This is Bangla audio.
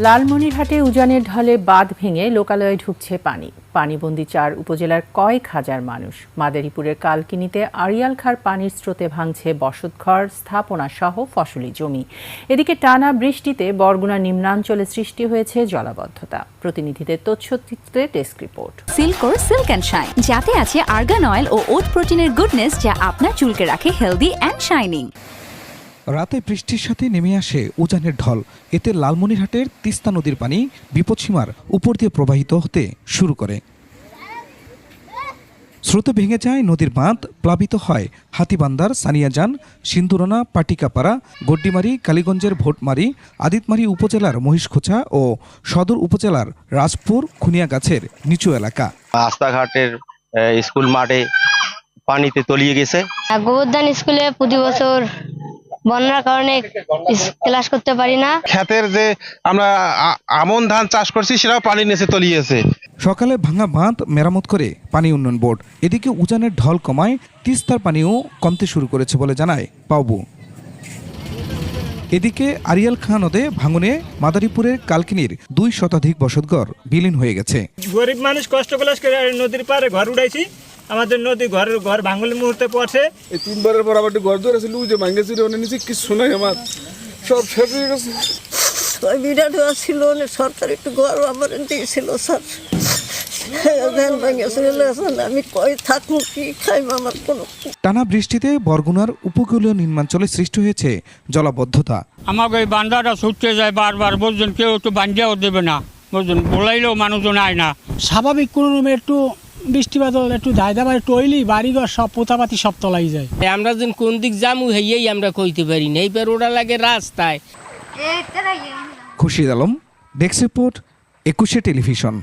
লালমনিরহাটে উজানের ঢলে বাঁধ ভেঙে লোকালয়ে ঢুকছে পানি। পানিবন্দী ৪ উপজেলার কয়েক হাজার মানুষ। মাদারীপুরের কালকিনিতে আড়িয়াল খাঁর পানির স্রোতে ভাঙছে বসতঘর, স্থাপনা সহ ফসলি জমি। এদিকে টানা বৃষ্টিতে বরগুনা নিম্নাঞ্চলে সৃষ্টি হয়েছে জলাবদ্ধতা। প্রতিনিধিদের তথ্যচিত্রে ডেস্ক রিপোর্ট। সিল্কোর সিল্ক অ্যান্ড শাইন, যাতে আছে আর্গান অয়েল ও ওট প্রোটিনের গুডনেস, যা আপনার চুলকে রাখে হেলদি অ্যান্ড শাইনিং। রাতে বৃষ্টির সাথে নেমে আসে উজানের ঢল। এতে লালমনিরহাটের তিস্তা নদীর পানি বিপদসীমার উপর দিয়ে প্রবাহিত হতে শুরু করে। স্রোতে ভেঙে যায় নদীর বাঁধ, প্লাবিত হয় হাতিবান্দার সানিয়াজান, সিন্দুরানা, পাটিকাপাড়া, গড্ডিমারি, কালীগঞ্জের ভোটমারি, আদিতমারি উপজেলার মহিষখোঁচা ও সদর উপজেলার রাজপুর, খুনিয়াগাছের নিচু এলাকা। রাস্তাঘাটের স্কুল মাঠে পানিতে তলিয়ে গেছে। গোবর্ধন স্কুলে প্রতি বছর বন্যার কারণে ক্লাস করতে পারি না। ক্ষেতের যে আমরা আমন ধান চাষ করছি সেটাও পানির নিচে তলিয়েছে। সকালে ভাঙা বাঁধ মেরামত করে পানি উন্নয়ন বোর্ড। এদিকে উজানের ঢল কমায় তিস্তার পানিও কমতে শুরু করেছে বলে জানায় পাওবু। এদিকে আড়িয়াল খাঁ নদে ভাঙনে মাদারীপুরের কালকিনির 2 শতাধিক বসতঘর বিলীন হয়ে গেছে। গরিব মানুষ কষ্ট করে নদীর পারে ঘর উঠাইছি। আমাদের নদী ঘর ভাঙলের মুহূর্তে পড়ছে। এই 3 বারের পর আবার ঘর ধরে ছিল যে ভাঙেছিল, নিচে কিছু নাই, আমার সব শেষ হয়ে গেছে। বিরাট ছিল সরকার একটু ঘর আমার দিয়েছিল স্যার, আমি কই থাকবো, কি খাইব, আমার কোনো। টানা বৃষ্টিতে বরগুনার উপকূলীয় নিম্নাঞ্চলে সৃষ্টি হয়েছে জলাবদ্ধতা। আমাকে এই বান্ধাটা ছুটতে যায় বারবার, বুঝছেন, কেউ একটু বান্ধিয়াও দেবে না, বুঝছেন, বলাইলেও মানুষজন আয় না। স্বাভাবিক কোনো রকমের একটু বৃষ্টি বাদল একটু ধাইদাবার টইলি বাড়িঘর সব পোতাপাতি সব তলাই যায়। আমরা যেন কোন দিক যামু হেয়েই আমরা কইতে পারি না, এইবার ওরা লাগে রাস্তায়। Khurshid Alam, desk report, 21 television.